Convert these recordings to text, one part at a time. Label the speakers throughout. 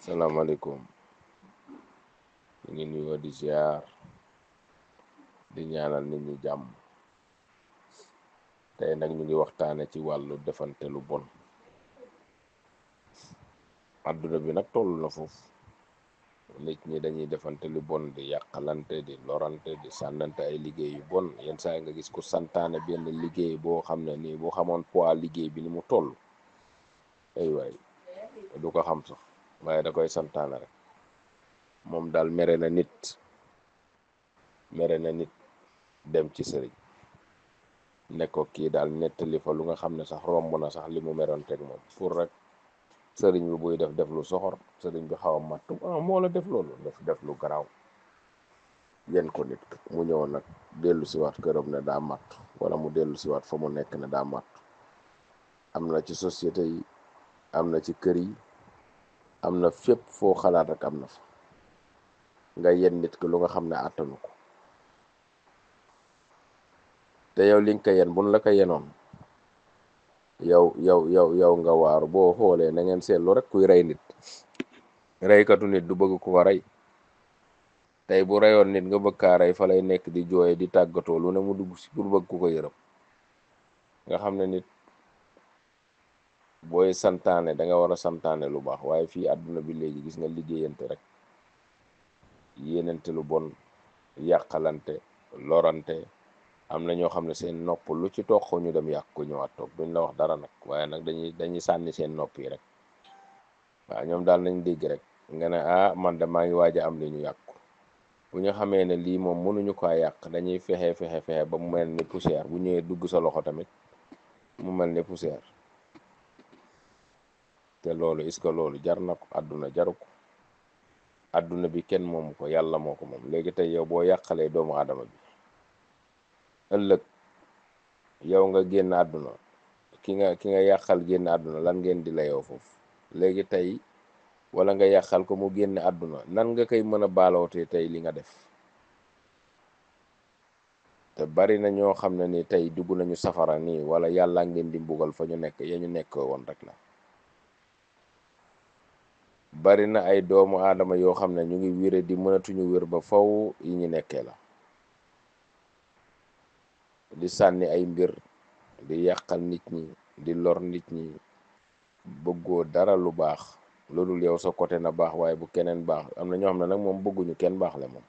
Speaker 1: salaamaaleykum ñu ngi nuyoo di ziar di ñaanal nit ñi jàmm. tey nag ñu ngi waxtaane ci wàllu defante lu bon. àdduna bi nag toll na foofu nit ñi dañuy defante lu bon, di yàqalante, di lorante, di sànnante ay liggéey yu bon. yenn saa yi nga gis ko santaane benn liggéey boo xam ne nii boo xamoon poids liggéey bi ni mu toll ay waay du ko xam sax, waaye da koy santaane rek. moom daal mere na nit dem ci sëriñ ne ko kii daal nettali fa lu nga xam ne sax romb na sax li mu meroon teg moom, pour rek sëriñ bi buy def lu soxor, sëriñ bi xaw a mattu moo la def loolu, def lu garaaw yen ko nit mu ñëw nag dellu siwaat këram ne daa mattu, wala mu dellu siwaat fa mu nekk ne daa mattu. am na ci société yi, am na ci kër yi, am na fépp foo xalaat rek am na fa. nga yen nit ki lu nga xam ne àttanu ko, te yow li nga ko yen buñ la ko yenoon yow nga waaru. boo xoolee na ngeen seetlu rek kuy rey nit, reykatu nit du bëgg ku ko rey. tey bu reyoon nit nga bëgg kaa rey, fa lay nekk di jooye di tàggatoo lu ne mu dugg si pour bëgg ku ko yërëm. nga xam ne nit booy santaane da nga war a santaane lu baax, waaye fii àdduna bi léegi gis nga liggéeyante rek, yéenante lu bon, yàqalante, lorante. am na ñoo xam ne seen nopp lu ci toq ñu dem yàq ko ñëwaat toog, duñ la wax dara nag, waaye nag dañuy sànni seen nopp yi rek. waaw ñoom daal nañ dégg rek nga ne man de maa ngi waaj a am li ñu yàq ko. bu ñu xamee ne lii moom mënuñu ko yàq, dañuy fexe ba mu mel ni poussière. bu ñëwee dugg sa loxo tamit mu mel ni poussière. te loolu est-ce que loolu jar na ko? àdduna jaru ko. àdduna bi kenn moomu ko, yàlla moo ko moom. léegi tey yow boo yàqalee doomu aadama bi, ëllëg yow nga génn àdduna, ki nga yàqal génn àdduna, lan ngeen di layoo foofu? léegi tey wala nga yàqal ko mu génn àdduna, nan nga koy mën a baalootee tey li nga def? te bari na ñoo xam ne ni tey dugg nañu safara nii, wala yàlla ngeen di mbugal fa ñu nekk ya ñu nekk woon rek la. bari na ay doomu aadama yoo xam ne ñu ngi wére di mënatuñu wér ba faw yi ñu nekkee la, di sànni ay mbir, di yàqal nit ñi, di lor nit ñi. bëggoo dara lu baax loolu yow sa côté na baax, waaye bu keneen baax. am na ñoo xam ne nag moom bëgguñu kenn baax la moom,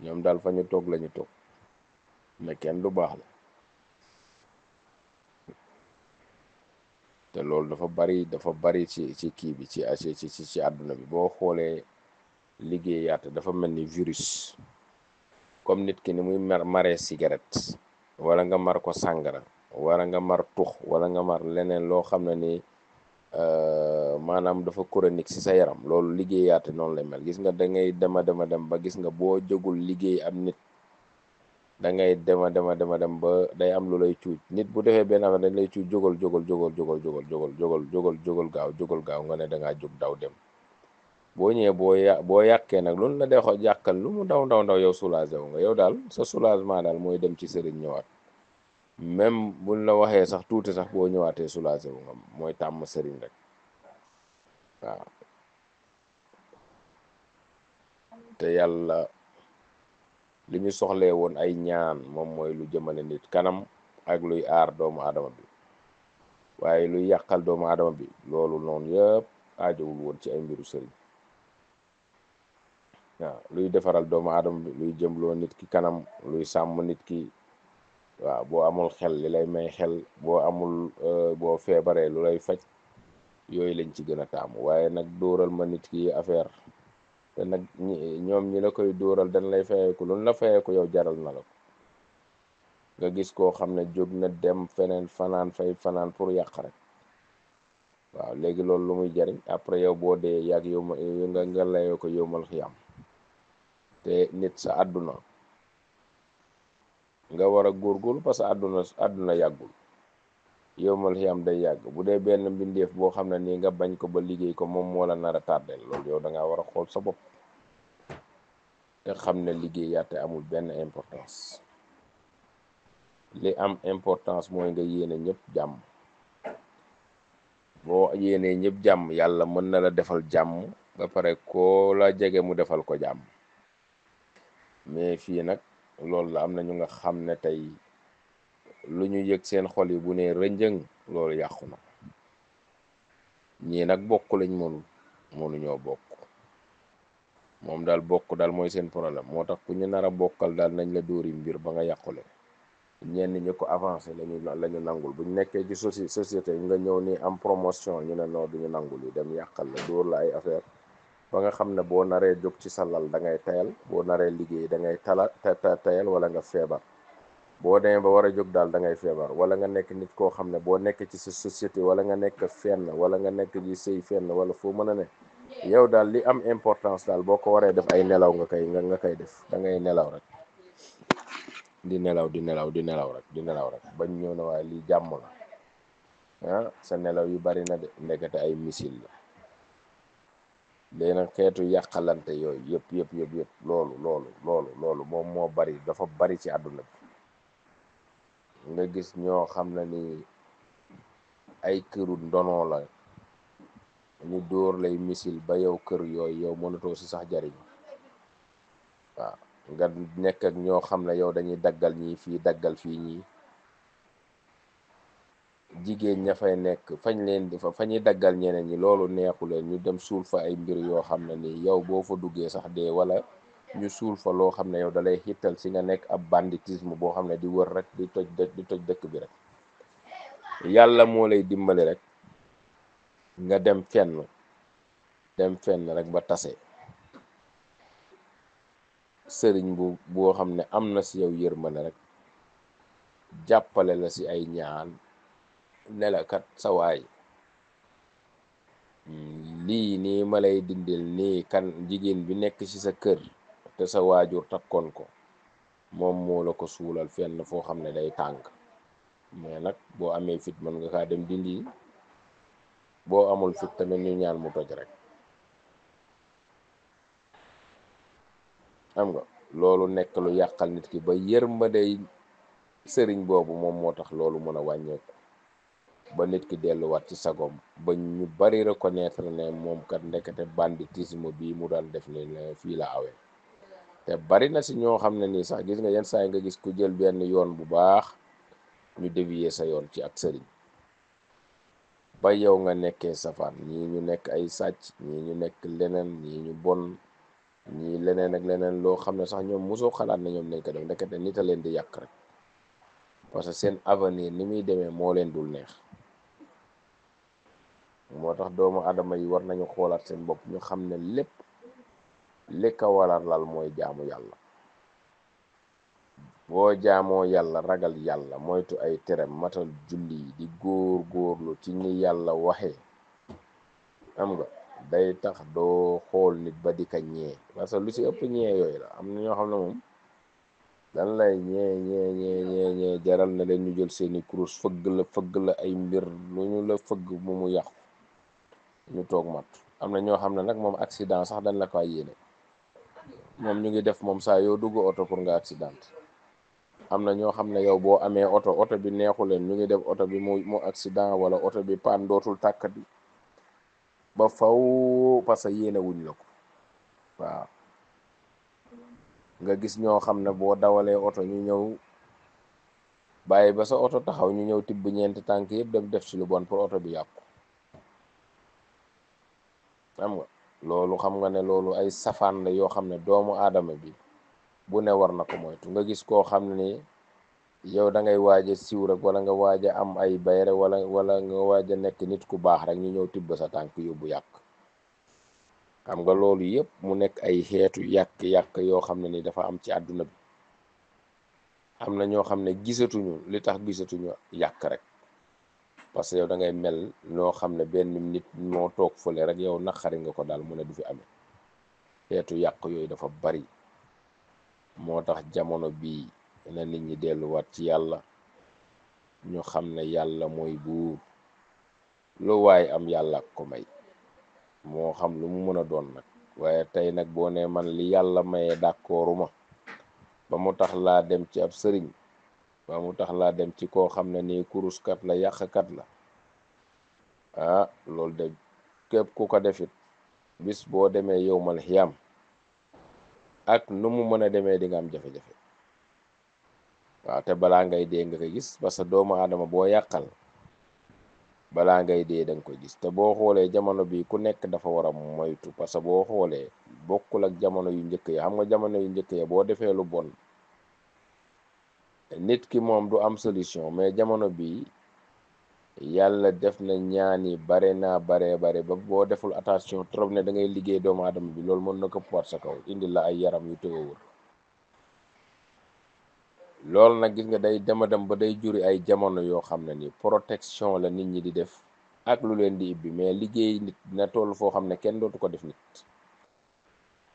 Speaker 1: ñoom daal fa ñu toog la ñu toog, mais kenn du baax la. te loolu dafa bari ci kii bi, ci àdduna bi. boo xoolee liggéeyaate dafa mel ni virus, comme nit ki ni muy maree cigarette, wala nga mar ko sàngara, wala nga mar tux, wala nga mar leneen loo xam ne ni maanaam dafa chronique ci sa yaram. loolu liggéeyaate noonu lay mel. gis nga da ngay dem ba gis nga boo jógul liggéey am nit, da ngay dem ba day am lu lay cuuj. nit bu defee benn affaire dañ lay cuuj, jógal jógal gaaw nga ne da ngaa jóg daw dem. boo ñëwee boo yàqee nag loolu la dee yàqal lu mu ndaw yow soulagé wu nga. yow daal sa soulagement daal mooy dem ci sëriñ ñëwaat. même buñ la waxee sax tuuti sax, boo ñëwaatee soulagé wu nga, mooy tàmm sëriñ rek. waaw te yàlla li ñu soxlee woon ay ñaan moom mooy lu jëmale nit kanam ak luy aar doomu aadama bi, waaye luy yàqal doomu aadama bi loolu noonu yëpp aajowul woon ci ay mbiru sëriñ. waaw luy defaral doomu aadama bi, luy jëmloo nit ki kanam, luy sàmm nit ki. waaw boo amul xel li lay may xel, boo amul boo feebaree lu lay faj, yooyu lañ ci gën a taamu. waaye nag dóoral ma nit ki affaire, te nag ñoom ñi la koy dóoral dañ lay fayeeku. luñ la fayeeku yow jaral na la ko. nga gis koo xam ne jóg na dem feneen fanaan pour yàq rek. waaw léegi loolu lu muy jariñ après yow boo dee yàgg yow nga layoo ko yowmal xiyam. te nit sa àdduna nga war a góorgóorlu, parce que àdduna yàggul. yowmal xiyam day yàgg. bu dee benn mbindeef boo xam ne nii nga bañ ko ba liggéey ko, moom moo la nar a tardel. loolu yow da ngaa war a xool sa bopp te xam ne liggéeyaate amul benn importance. li am importance mooy nga yéene ñëpp jàmm. boo yéenee ñëpp jàmm yàlla mën na la defal jàmm ba pare koo la jege mu defal ko jàmm. mais fii nag loolu la am na ñu nga xam ne tey lu ñu yëg seen xol yi bu ne rënjëng loolu yàqu na. ñii nag bokk lañ mënuñoo bokk, moom daal bokk daal mooy seen problème. moo tax ku ñu nar a bokkal daal nañ la dóori mbir ba nga yàqule. ñenn ñi ko avancé lañu nangul bu ñu nekkee ci société nga ñëw ni am promotion ñu ne noo duñu nangul yi dem yàqal la dóor la ay affaire ba nga xam ne boo naree jóg ci sa lal da ngay tayal, boo naree liggéey da ngay tayal wala nga feebar. boo demee ba war a jóg daal da ngay feebar, wala nga nekk nit koo xam ne boo nekk ci sa société wala nga nekk fenn wala nga nekk di sëy fenn wala foo mën a ne yow daal li am importance daal boo ko waree def ay nelaw nga koy def. da ngay nelaw rek di nelaw di nelaw rek bañ ñëw na waaye lii jàmm la sa nelaw yu bari na de ndekete ay missile la. léegi nag xeetu yàqalante yooyu yëpp loolu moom moo bari, dafa bari ci àdduna bi. nga gis ñoo xam ne ni ay këru ndono la ñu dóor lay missile ba yow kër yooyu yow mënatoo si sax jariñ. waaw nga nekk ak ñoo xam ne yow dañuy daggal ñii fii daggal fii ñii, jigéen ña fay nekk fañ leen di fa ñuy daggal ñeneen ñi loolu neexu leen, ñu dem suul fa ay mbir yoo xam ne ni yow boo fa duggee sax dee, wala ñu suul fa loo xam ne yow dalay xittal si nga nekk ab banditisme boo xam ne di wër rek di toj dëkk bi rek. yàlla moo lay dimbali rek nga dem fenn rek ba tase sëriñ boo xam ne am na si yow yërmande rek jàppale la si ay ñaan nelakat sa waay lii nii ma lay dindil nii kan jigéen bi nekk ci sa kër te sa waajur takkoon ko moom moo la ko suulal fenn foo xam ne day tàng. mais nag boo amee fit mën nga kaa dem dindi, boo amul fit tamit ñu ñaan mu toj rek. xam nga loolu nekk lu yàqal nit ki ba yërmande sëriñ boobu moom moo tax loolu mën a wàññeeku ba nit ki delluwaat ci sagom ba ñu bari reconnaître ne moom kat ndekete banditisme bii mu daan def ni fii la awee. te bari na si ñoo xam ne nii sax gis nga yenn saa yi nga gis ku jël benn yoon bu baax ñu dévier sa yoon ci ak sëriñ ba yow nga nekkee safaan, ñii ñu nekk ay sàcc, ñii ñu nekk leneen, ñii ñu bon, ñii leneen ak leneen loo xam ne sax ñoom mosoo xalaat ne ñoom nañ ko def, ndekete nit a leen di yàq rek parce que seen avenir ni muy demee moo leen dul neex. moo tax doomu adama yi war nañu xoolaat seen bopp, ñu xam ne lépp li ko waral lal mooy jaamu yàlla. boo jaamoo yàlla ragal yàlla moytu ay terem matal julli yi di góorlu ci ni yàlla waxee, am nga day tax doo xool nit ba di ka ñee, parce que lu ci ëpp ñee yooyu la. am na ñoo xam ne moom dan lay ñee jaral na leen ñu jël seeni kurus fëgg la ay mbir, lu ñu la fëgg mu yàqu ñu toog mat. am na ñoo xam ne nag moom accident sax dañ la ko yéene, moom ñu ngi def moom saa yoo dugg oto pour nga accident. am na ñoo xam ne yow boo amee oto bi neexu leen, ñu ngi def oto bi mu accident wala oto bi paan dootul tàkkati ba faw parce que yéene wuñ la ko. waaw nga gis ñoo xam ne boo dawalee oto ñu ñëw bàyyi ba sa oto taxaw ñu ñëw tibb ñeenti tànk yëpp dem def ci lu bon pour oto bi yàqu. xam nga loolu, xam nga ne loolu ay safaan la yoo xam ne doomu aadama bi bu ne war na ko moytu. nga gis koo xam ne yow da ngay waaj a siiw rek wala nga waaj a am ay bayre wala nga waaj a nekk nit ku baax rek ñu ñëw tibb sa tànk yóbbu yàq. xam nga loolu yëpp mu nekk ay xeetu yàq yoo xam ne ni dafa am ci àdduna bi. am na ñoo xam ne gisatuñu li tax gisatuñu yàq rek parce que yow da ngay mel noo xam ne benn nit moo toog fële rek yow naqari nga ko daal mu ne du fi amee. xeetu yàq yooyu dafa bari, moo tax jamono bii na nit ñi delluwaat ci yàlla, ñu xam ne yàlla mooy buur, lu waay am yàlla ko may, moo xam lu mu mën a doon nag. waaye tey nag boo ne man li yàlla maye d'accorduma ba mu tax laa dem ci ab sëriñ, ba mu tax laa dem ci koo xam ne nii kuruskat la yàqkat la, loolu de képp ku ko defit bis boo demee yowmal xiyam ak nu mu mën a demee di nga am jafe-jafe. waaw te balaa ngay dee nga ko gis, parce que doomu aadama boo yàqal balaa ngay dee da nga koy gis. te boo xoolee jamono bi ku nekk dafa war a moytu, parce que boo xoolee bokkul ak jamono yu njëkk ya. xam nga jamono yu njëkk ya boo defee lu bon nit ki moom du am solution, mais jamono bi yàlla def na ñaan yi bare naa bare ba boo deful attention trop ne da ngay liggéey doomu aadama bi, loolu mën na ko poot sa kaw indi la ay yaram yu tëwawul. loolu nag gis nga day dema dem ba day juri ay jamono yoo xam ne ni protection la nit ñi di def ak lu leen di ibbi, mais liggéey nit dina toll foo xam ne kenn dootu ko def nit,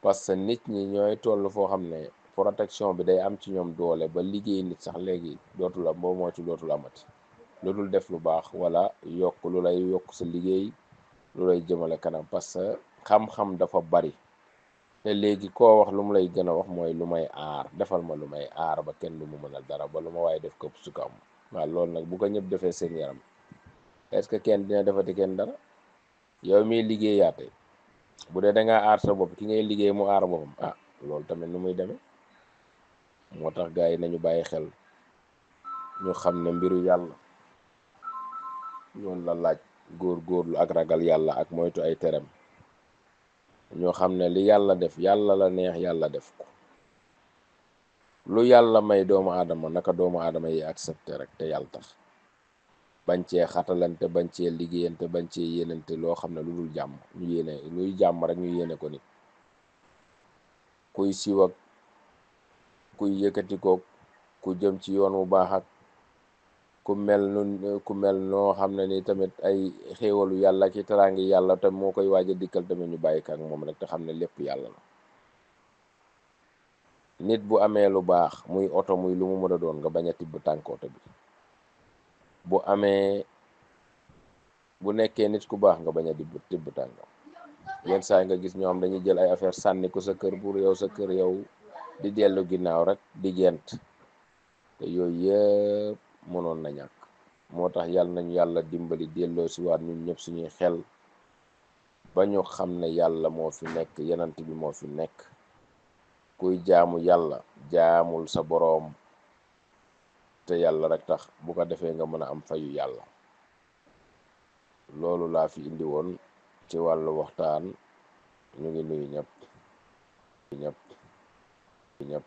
Speaker 1: parce que nit ñi ñooy toll foo xam ne protection bi day am ci ñoom doole ba liggéey nit sax léegi dootu la boo moo ci dootul amati, lu dul def lu baax wala yokk lu lay yokk sa liggéey, lu lay jëmale kanam, parce que xam-xam dafa bari. te léegi koo wax lu mu lay gën a wax mooy lu may aar, defal ma lu may aar ba kenn du mu mënal dara, ba lu ma waaye def këpp su ko am. waaw loolu nag bu ko ñëpp defee seen yaram, est-ce que kenn dina defati kenn dara? yow miy liggéeyaate bu dee da ngaa aar sa bopp, ki ngay liggéey mu aar boppam, loolu tamit nu muy demee. moo tax gars yi nañu bàyyi xel, ñu xam ne mbiru yàlla ñoon la laaj góor-góorlu ak ragal yàlla ak moytu ay terem. ñoo xam ne li yàlla def yàlla la neex yàlla def ko, lu yàlla may doomu aadama naka doomu aadama yi accepté rek te yàlla tax, bañ cee xatalante, bañ cee liggéeyante, bañ cee yéenante loo xam ne lu dul jàmm. ñu yéene luy jàmm rek ñu yéene ko nit. kuy siiw ak kuy yëkkati ko, ku jëm ci yoon wu baax ak ku mel noo xam ne ni tamit ay xéewalu yàlla ki teraangi yàlla te moo koy waaj a dikkal tamit ñu bàyyi ko ak moom rek te xam ne lépp yàlla la. nit bu amee lu baax muy oto muy lu mu mën a doon nga bañ a tibb tànk oto bi, bu nekkee nit ku baax nga bañ a tibb tànk. yenn saa nga gis ñoo xam dañuy jël ay affaire sànni ko sa kër pour yow sa kër yow di dellu ginnaaw rek di gent, te yooyu yëpp mënoon na ñàkk. moo tax yàlla nañu yàlla dimbali delloo si waat ñun ñëpp suñuy xel ba ñu xam ne yàlla moo fi nekk, yenant bi moo fi nekk. kuy jaamu yàlla jaamul sa boroom te yàlla rek tax, bu ko defee nga mën a am fayu yàlla. loolu laa fi indi woon ci wàllu waxtaan. ñu ngi nuyu ñëpp ñëpp ñëpp